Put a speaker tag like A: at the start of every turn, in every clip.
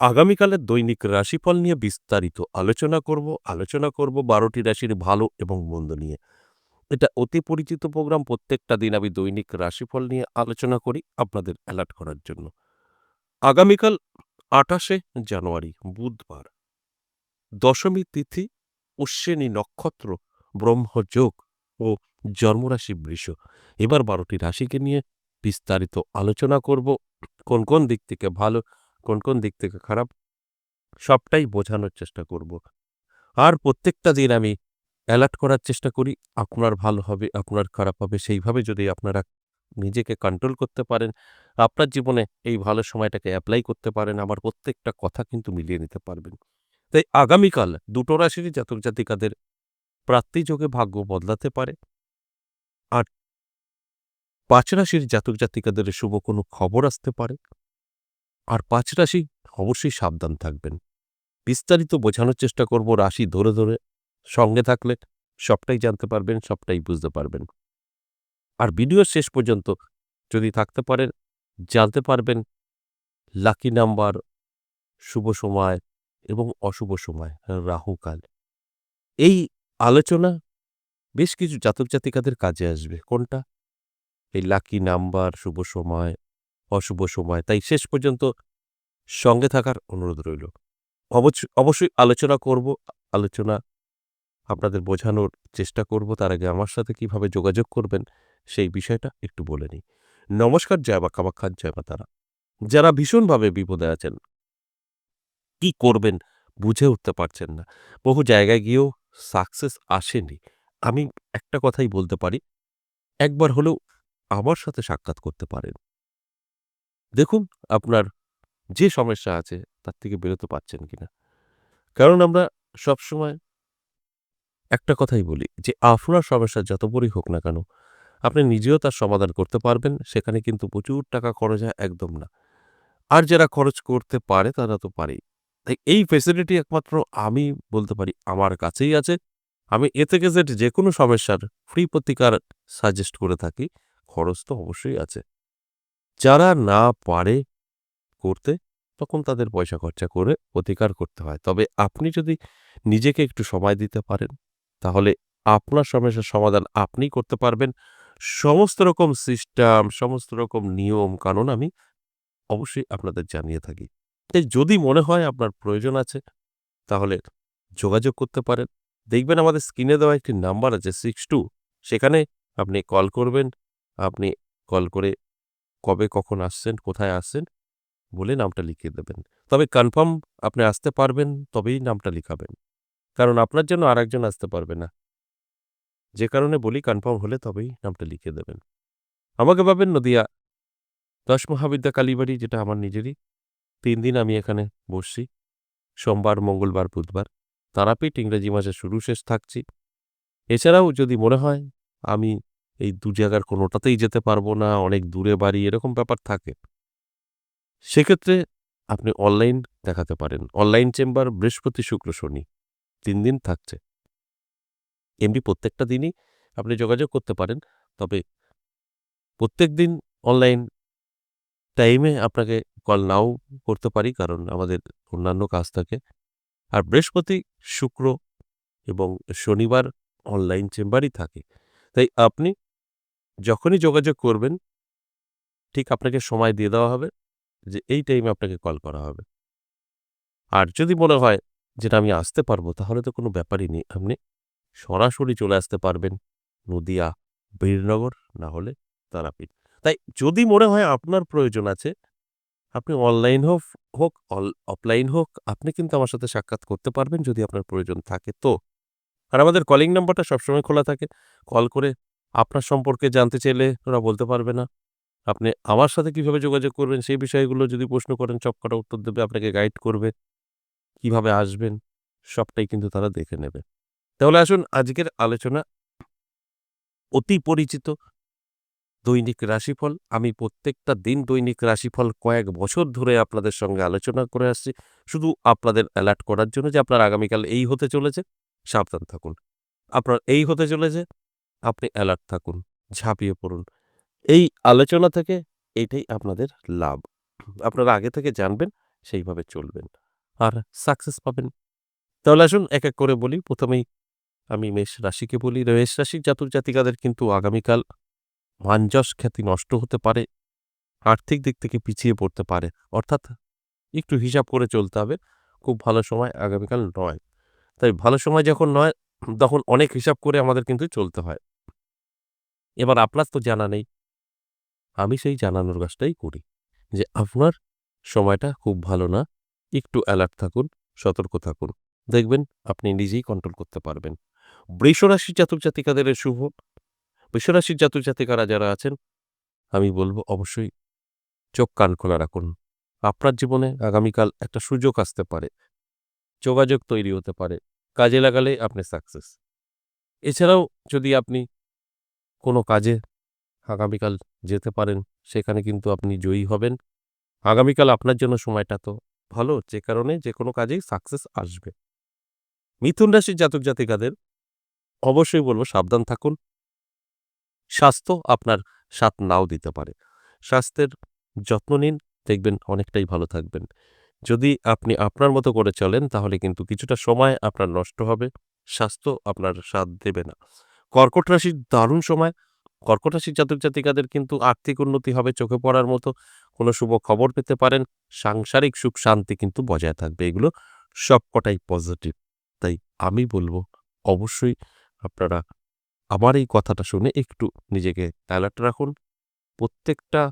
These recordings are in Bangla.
A: আগামীকালের দৈনিক রাশিফল নিয়ে বিস্তারিত আলোচনা করব ১২টি রাশির ভালো এবং মন্দ নিয়ে। এটা অতি পরিচিত প্রোগ্রাম। প্রত্যেকটা দিন আমি দৈনিক রাশিফল নিয়ে আলোচনা করি আপনাদের অ্যালার্ট করার জন্য। আগামীকাল ২৮শে জানুয়ারি বুধবার, দশমী তিথি, অশ্বিনী নক্ষত্র, ব্রহ্মযোগ ও জন্মরাশি বৃষ। এবার ১২টি রাশিকে নিয়ে বিস্তারিত আলোচনা করব। কোন কোন দিক থেকে ভালো, কোন কোন দিক থেকে খারাপ, সবটাই বোঝানোর চেষ্টা করব। আর প্রত্যেকটা দিন আমি অ্যালার্ট করার চেষ্টা করি, আপনার ভালো হবে, আপনার খারাপ হবে। সেইভাবে যদি আপনারা নিজেকে কন্ট্রোল করতে পারেন, আপনার জীবনে এই ভালো সময়টাকে অ্যাপ্লাই করতে পারেন, আমার প্রত্যেকটা কথা কিন্তু মিলিয়ে নিতে পারবেন। তাই আগামীকাল দুটো রাশিরই জাতক জাতিকাদের প্রাপ্তিযোগে ভাগ্য বদলাতে পারে। আর ৫ রাশির জাতক জাতিকাদের শুভ কোনো খবর আসতে পারে। আর ৫ রাশি অবশ্যই সাবধান থাকবেন। বিস্তারিত বোঝানোর চেষ্টা করব রাশি ধরে ধরে। সঙ্গে থাকলে সবটাই জানতে পারবেন, সবটাই বুঝতে পারবেন। আর ভিডিওর শেষ পর্যন্ত যদি থাকতে পারেন, জানতে পারবেন লাকি নাম্বার, শুভ সময় এবং অশুভ সময়, রাহুকাল। এই আলোচনা বেশ কিছু জাতক জাতিকাদের কাজে আসবে। কোনটা? এই লাকি নাম্বার, শুভ সময়, অশুভ সময়। তাই শেষ পর্যন্ত সঙ্গে থাকার অনুরোধ রইল। অবশ্যই আলোচনা করব। আলোচনা আপনাদের বোঝানোর চেষ্টা করব। তার আগে আমার সাথে কিভাবে যোগাযোগ করবেন সেই বিষয়টা একটু বলে নিই। নমস্কার, জয় মা কামাখ্যা, জয় মা তারা। যারা ভীষণভাবে বিপদে আছেন, কি করবেন বুঝে উঠতে পারছেন না, বহু জায়গায় গিয়েও সাকসেস আসেনি, আমি একটা কথাই বলতে পারি, একবার হলেও আমার সাথে সাক্ষাৎ করতে পারেন। দেখুন আপনার যে সমস্যা আছে তার থেকে বেরোতে পারছেন কিনা। কারণ আমরা সবসময় একটা কথাই বলি যে আপনার সমস্যা যত বড়ই হোক না কেন, আপনি নিজেও তার সমাধান করতে পারবেন। সেখানে কিন্তু প্রচুর টাকা খরচ হয়, একদম না। আর যারা খরচ করতে পারে তারা তো পারেই। তাই এই ফেসিলিটি একমাত্র আমি বলতে পারি আমার কাছেই আছে। আমি এ থেকে জেড যেকোনো সমস্যার ফ্রি প্রতিকার সাজেস্ট করে থাকি। খরচ তো অবশ্যই আছে। যারা না পারে করতে, তখন তাদের পয়সা খরচা করে প্রতিকার করতে হয়। তবে আপনি যদি নিজেকে একটু সময় দিতে পারেন, তাহলে আপনার সমস্যার সমাধান আপনিই করতে পারবেন। সমস্ত রকম সিস্টেম, সমস্ত রকম নিয়ম কানুন আমি অবশ্যই আপনাদের জানিয়ে থাকি। তাই যদি মনে হয় আপনার প্রয়োজন আছে, তাহলে যোগাযোগ করতে পারেন। দেখবেন আমাদের স্ক্রিনে দেওয়া একটি নাম্বার আছে 62, সেখানে আপনি কল করবেন। আপনি কল করে কবে কখন আসছেন, কোথায় আসছেন বলে নামটা লিখিয়ে দেবেন। তবে কনফার্ম আপনি আসতে পারবেন তবেই নামটা লিখাবেন। কারণ আপনার জন্য আরেকজন আসতে পারবে না। যে কারণে বলি কনফার্ম হলে তবেই নামটা লিখিয়ে দেবেন। আমাকে পাবেন নদিয়া ১০ মহাবিদ্যা কালীবাড়ি, যেটা আমার নিজেরই। ৩ দিন আমি এখানে বসছি। সোমবার, মঙ্গলবার, বুধবার। তারাপীঠ ইংরেজি মাসের শুরু শেষ থাকছি। এছাড়াও যদি মনে হয় আমি এই ২ জায়গার কোনোটাতেই যেতে পারবো না, অনেক দূরে বাড়ি, এরকম ব্যাপার থাকে, সেক্ষেত্রে আপনি অনলাইন দেখাতে পারেন। অনলাইন চেম্বার বৃহস্পতি, শুক্র, শনি ৩ দিন থাকছে। এমনি প্রত্যেকটা দিনই আপনি যোগাযোগ করতে পারেন। তবে প্রত্যেকদিন অনলাইন টাইমে আপনাকে কল নাও করতে পারি, কারণ আমাদের অন্যান্য কাজ থাকে। আর বৃহস্পতি, শুক্র এবং শনিবার অনলাইন চেম্বারই থাকে। তাই আপনি যখনই যোগাযোগ করবেন, ঠিক আপনাকে সময় দিয়ে দেওয়া হবে যে এই টাইমে আপনাকে কল করা হবে। আর যদি মনে হয় যে না আমি আসতে পারবো, তাহলে তো কোনো ব্যাপারই নেই। আপনি সরাসরি চলে আসতে পারবেন নদিয়া, বীরনগর, না হলে তারাপীঠ। তাই যদি মনে হয় আপনার প্রয়োজন আছে, আপনি অনলাইন হোক অফলাইন হোক, আপনি কিন্তু আমার সাথে সাক্ষাৎ করতে পারবেন যদি আপনার প্রয়োজন থাকে তো। আর আমাদের কলিং নাম্বারটা সবসময় খোলা থাকে। কল করে আপনার সম্পর্কে জানতে চাইলে ওরা বলতে পারবে না। আপনি আমার সাথে কিভাবে যোগাযোগ করবেন সেই বিষয়গুলো যদি প্রশ্ন করেন, সবকটা উত্তর দেবে, আপনাকে গাইড করবে, কিভাবে আসবেন সবটাই কিন্তু তারা দেখে নেবে। তাহলে আসুন আজকের আলোচনা, অতি পরিচিত দৈনিক রাশিফল। আমি প্রত্যেকটা দিন দৈনিক রাশিফল কয়েক বছর ধরে আপনাদের সঙ্গে আলোচনা করে আসছি, শুধু আপনাদের অ্যালার্ট করার জন্য যে আপনার আগামীকাল এই হতে চলেছে, সাবধান থাকুন। আপনার এই হতে চলেছে, আপনি অ্যালার্ট থাকুন, ঝাঁপিয়ে পড়ুন। এই আলোচনা থেকে এটাই আপনাদের লাভ। আপনারা আগে থেকে জানবেন, সেইভাবে চলবেন আর সাকসেস পাবেন। তাহলে আসুন এক এক করে বলি। প্রথমেই আমি মেষ রাশিকে বলি। মেষ রাশির জাতক জাতিকাদের কিন্তু আগামীকাল মান যশ খ্যাতি নষ্ট হতে পারে, আর্থিক দিক থেকে পিছিয়ে পড়তে পারে, অর্থাৎ একটু হিসাব করে চলতে হবে। খুব ভালো সময় আগামীকাল নয়। তাই ভালো সময় যখন নয় তখন অনেক হিসাব করে আমাদের কিন্তু চলতে হয়। এবার আপনার তো জানা নেই, আমি সেই জানানোর কাজটাই করি যে আপনার সময়টা খুব ভালো না, একটু অ্যালার্ট থাকুন, সতর্ক থাকুন, দেখবেন আপনি নিজেই কন্ট্রোল করতে পারবেন। বৃষরাশির জাতক জাতিকাদের শুভ। বৃষরাশির জাতক জাতিকারা যারা আছেন আমি বলবো অবশ্যই চোখ কান খোলা রাখুন। আপনার জীবনে আগামীকাল একটা সুযোগ আসতে পারে, যোগাযোগ তৈরি হতে পারে, কাজে লাগালে আপনি সাকসেস। এছাড়াও যদি আপনি কোনো কাজে আগামীকাল যেতে পারেন, সেখানে কিন্তু আপনি জয়ী হবেন। আগামীকাল আপনার জন্য সময়টা তো ভালো, যে কারণে যেকোনো কাজেই সাকসেস আসবে। মিথুন রাশির জাতক জাতিকাদের অবশ্যই বলব সাবধান থাকুন। স্বাস্থ্য আপনার সাথ নাও দিতে পারে। স্বাস্থ্যের যত্ন নিন, দেখবেন অনেকটাই ভালো থাকবেন। যদি আপনি আপনার মতো করে চলেন তাহলে কিন্তু কিছুটা সময় আপনার নষ্ট হবে, স্বাস্থ্য আপনার সাথ দেবে না। কর্কট রাশির দারুণ সময়। কর্কট রাশির জাতক জাতিকাদের কিন্তু আর্থিক উন্নতি হবে চোখে পড়ার মতো, কোনো শুভ খবর পেতে পারেন, সাংসারিক সুখ শান্তি কিন্তু বজায় থাকবে। এগুলো সবকটাই পজিটিভ। তাই আমি বলব অবশ্যই আপনারা আমার এই কথাটা শুনে একটু নিজেকে অ্যালার্ট রাখুন। প্রত্যেকটা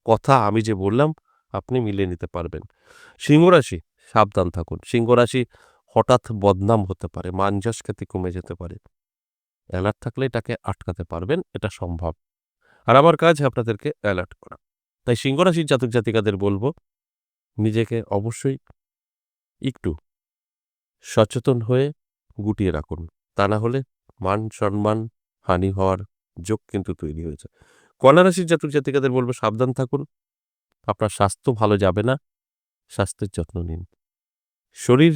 A: কথা আমি যে বললাম আপনি মিলিয়ে নিতে পারবেন। সিংহ রাশি, সাবধান থাকুন। সিংহ রাশি হঠাৎ বদনাম হতে পারে, মান যশ খ্যাতি কমে যেতে পারে। অ্যালার্ট থাকলে এটাকে আটকাতে পারবেন, এটা সম্ভব। আর আমার কাজ আপনাদেরকে অ্যালার্ট করা। তাই সিংহ রাশির জাতক জাতিকাদের বলব নিজেকে অবশ্যই একটু সচেতন হয়ে গুটিয়ে রাখুন। তা না হলে মান সম্মান হানি হওয়ার যোগ কিন্তু তৈরি হয়েছে। কন্যা রাশির জাতক জাতিকাদের বলব সাবধান থাকুন। আপনার স্বাস্থ্য ভালো যাবে না, স্বাস্থ্যের যত্ন নিন। শরীর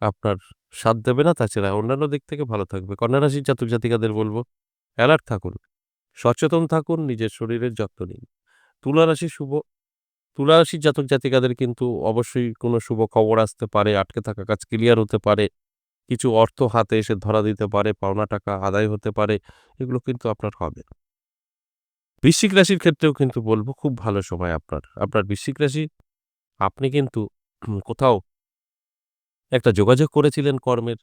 A: আপনার সাথ দেবে না, তাছাড়া অন্যান্য দিক থেকে ভালো থাকবে। কন্যা রাশির জাতক জাতিকাদের বলব অ্যালার্ট থাকুন, সচেতন থাকুন, নিজের শরীরের যত্ন নিন। তুলা রাশি শুভ। তুলা রাশির জাতক জাতিকাদের কিন্তু অবশ্যই কোনো শুভ খবর আসতে পারে, আটকে থাকা কাজ ক্লিয়ার হতে পারে, কিছু অর্থ হাতে এসে ধরা দিতে পারে, পাওনা টাকা আদায় হতে পারে, এগুলো কিন্তু আপনার হবে। বৃশ্চিক রাশির ক্ষেত্রেও কিন্তু বলব খুব ভালো সময় আপনার। আপনার বৃশ্চিক রাশি, আপনি কিন্তু কোথাও একটা যোগাযোগ করেছিলেন কর্মের,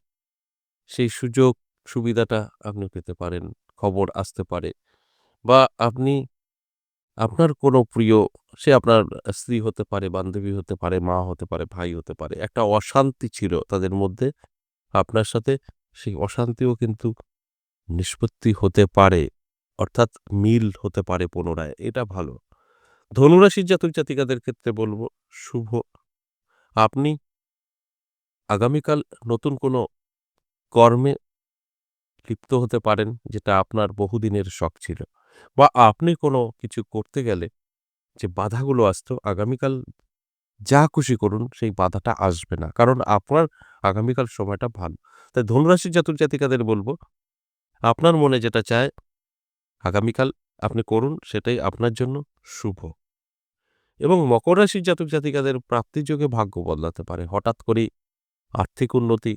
A: সেই সুযোগ সুবিধাটা আপনি পেতে পারেন, খবর আসতে পারে, বা আপনি আপনার কোনো প্রিয়, সে আপনার স্ত্রী হতে পারে, বান্ধবী হতে পারে, মা হতে পারে, ভাই হতে পারে, একটা অশান্তি ছিল তাদের মধ্যে আপনার সাথে, সেই অশান্তিও কিন্তু নিষ্পত্তি হতে পারে, অর্থাৎ মিল হতে পারে পুনরায়, এটা ভালো। ধনুরাশির জাতক জাতিকাদের ক্ষেত্রে বলব শুভ। আপনি আগামীকাল নতুন কোনো কর্মে লিপ্ত হতে পারেন, যেটা আপনার বহুদিনের শখ ছিল, বা আপনি কোনো কিছু করতে গেলে যে বাধাগুলো আসতো, আগামীকাল যা খুশি করুন সেই বাধাটা আসবে না, কারণ আপনার আগামীকাল সময়টা ভালো। তাই ধনুরাশির জাতক জাতিকাদের বলবো আপনার মনে যেটা চায় আগামীকাল আপনি করুন, সেটাই আপনার জন্য শুভ। এবং মকর রাশির জাতক জাতিকাদের প্রাপ্তির যোগে ভাগ্য বদলাতে পারে, হঠাৎ করেই আর্থিক উন্নতি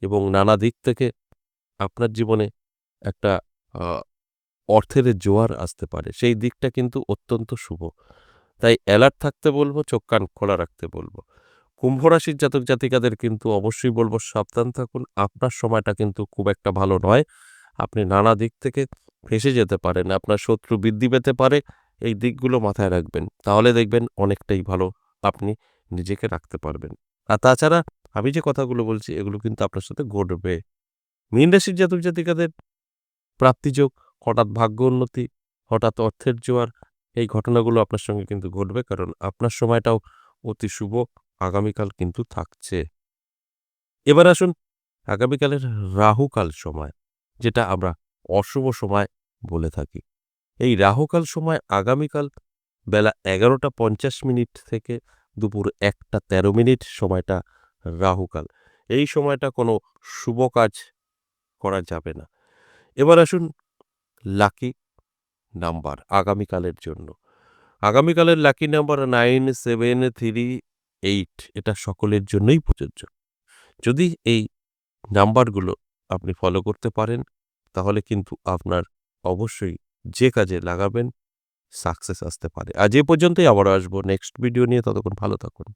A: এবং নানা দিক থেকে আপনার জীবনে একটা আহ, অর্থের জোয়ার আসতে পারে, সেই দিকটা কিন্তু অত্যন্ত শুভ। তাই অ্যালার্ট থাকতে বলবো, চোখ কান খোলা রাখতে বলবো। কুম্ভ রাশির জাতক জাতিকাদের কিন্তু অবশ্যই বলবো সাবধান থাকুন। আপনার সময়টা কিন্তু খুব একটা ভালো নয়। আপনি নানা দিক থেকে ফেঁসে যেতে পারেন, আপনার শত্রু বৃদ্ধি পেতে পারে। এই দিকগুলো মাথায় রাখবেন, তাহলে দেখবেন অনেকটাই ভালো আপনি নিজেকে রাখতে পারবেন। আর তাছাড়া আমি যে কথাগুলো বলছি এগুলো কিন্তু আপনার সাথে ঘটবে। মীন রাশির জাতক জাতিকাদের প্রাপ্তিযোগ, হঠাৎ ভাগ্য উন্নতি, হঠাৎ অর্থের জোয়ার, এই ঘটনাগুলো আপনার সঙ্গে কিন্তু ঘটবে, কারণ আপনার সময়টাও অতি শুভ আগামীকাল কিন্তু থাকছে। এবার আসুন আগামীকালের রাহুকাল সময়, যেটা আমরা অশুভ সময় বলে থাকি। এই রাহুকাল সময় আগামীকাল বেলা ১১:৫০ থেকে দুপুর ১:১৩ সময়টা রাহুকাল। এই সময়টা কোনো শুভ কাজ করা যাবে না। এবার আসুন লাকি নাম্বার আগামীকালের জন্য। আগামীকালের লাকি নাম্বার 9, 7, 3, 8 এটা সকলের জন্যই প্রযোজ্য। যদি এই নাম্বারগুলো আপনি ফলো করতে পারেন তাহলে কিন্তু আপনার অবশ্যই যে কাজে লাগাবেন সাকসেস আসতে পারে। আজ এ পর্যন্তই, আবারও আসবো নেক্সট ভিডিও নিয়ে। ততক্ষণ ভালো থাকুন।